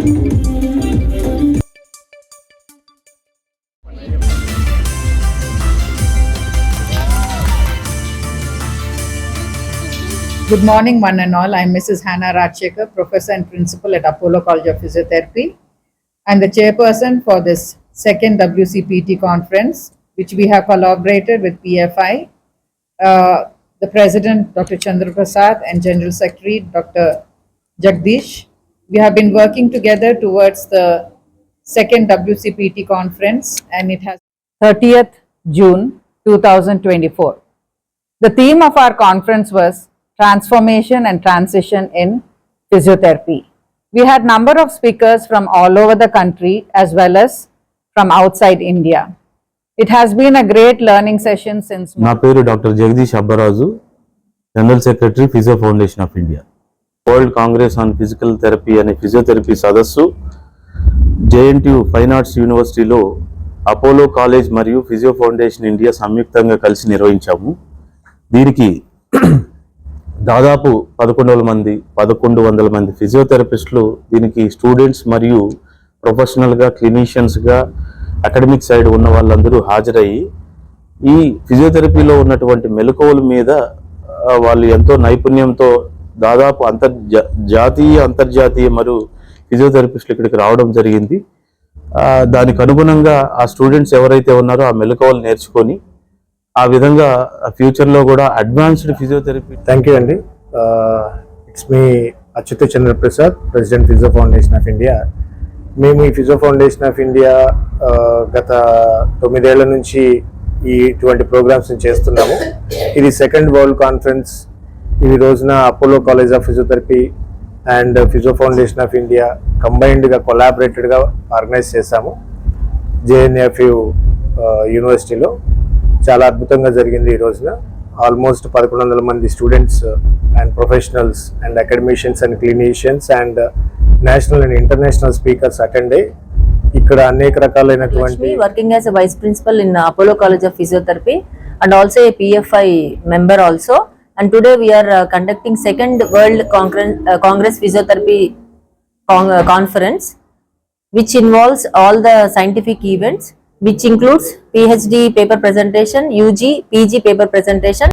Good morning, one and all. I'm Mrs. Hannah Rajshekar, Professor and Principal at Apollo College of Physiotherapy. I'm the chairperson for this second WCPT conference, which we have collaborated with PFI, the President, Dr. Chandra Prasad, and General Secretary, Dr. Jagdish. We have been working together towards the second WCPT conference, and it has 30th June 2024. The theme of our conference was Transformation and Transition in Physiotherapy. We had number of speakers from all over the country as well as from outside India. It has been a great learning session since. నా పేరు doctor Jagadish Abbaraju, general secretary physio foundation of India. World Congress on physical therapy అనే physiotherapy సదస్సు JNTU fine arts యూనివర్సిటీలో Apollo college మరియు physio foundation India సంయుక్తంగా కలిసి నిర్వహించాము. దీనికి దాదాపు 1100 మంది ఫిజియోథెరపిస్టులు దీనికి స్టూడెంట్స్ మరియు ప్రొఫెషనల్గా క్లినీషియన్స్గా అకాడమిక్ సైడ్ ఉన్న వాళ్ళందరూ హాజరయ్యి ఈ ఫిజియోథెరపీలో ఉన్నటువంటి మెలకువల మీద వాళ్ళు ఎంతో నైపుణ్యంతో దాదాపు జాతీయ అంతర్జాతీయ మరియు ఫిజియోథెరపిస్టులు ఇక్కడికి రావడం జరిగింది. దానికి అనుగుణంగా ఆ స్టూడెంట్స్ ఎవరైతే ఉన్నారో ఆ మెలకువలు నేర్చుకొని ఆ విధంగా ఫ్యూచర్లో కూడా అడ్వాన్స్డ్ ఫిజియోథెరపీ. థ్యాంక్ యూ అండి. It's me Achyuta Chandra Prasad, president physio foundation of India. మేము ఈ ఫిజియో ఫౌండేషన్ ఆఫ్ ఇండియా గత 9 ఏళ్ల నుంచి ఇటువంటి ప్రోగ్రామ్స్ చేస్తున్నాము. ఇది సెకండ్ వరల్డ్ కాన్ఫరెన్స్. ఈ రోజున Apollo college of physiotherapy and physio foundation of India కంబైన్డ్గా కొలాబరేటెడ్గా ఆర్గనైజ్ చేశాము JNFU యూనివర్సిటీలో. చాలా అద్భుతంగా జరిగింది. ఈ రోజున ఆల్మోస్ట్ 1100 మంది students and professionals and academicians and clinicians and national and international speakers attend అయ్యి ఇక్కడ అనేక రకాలైనటువంటి working as a vice principal in Apollo college of physiotherapy and also a PFI member also. And today we are conducting second World Congress Physiotherapy Conference, which involves all the scientific events, which includes PhD paper presentation, UG, PG paper presentation.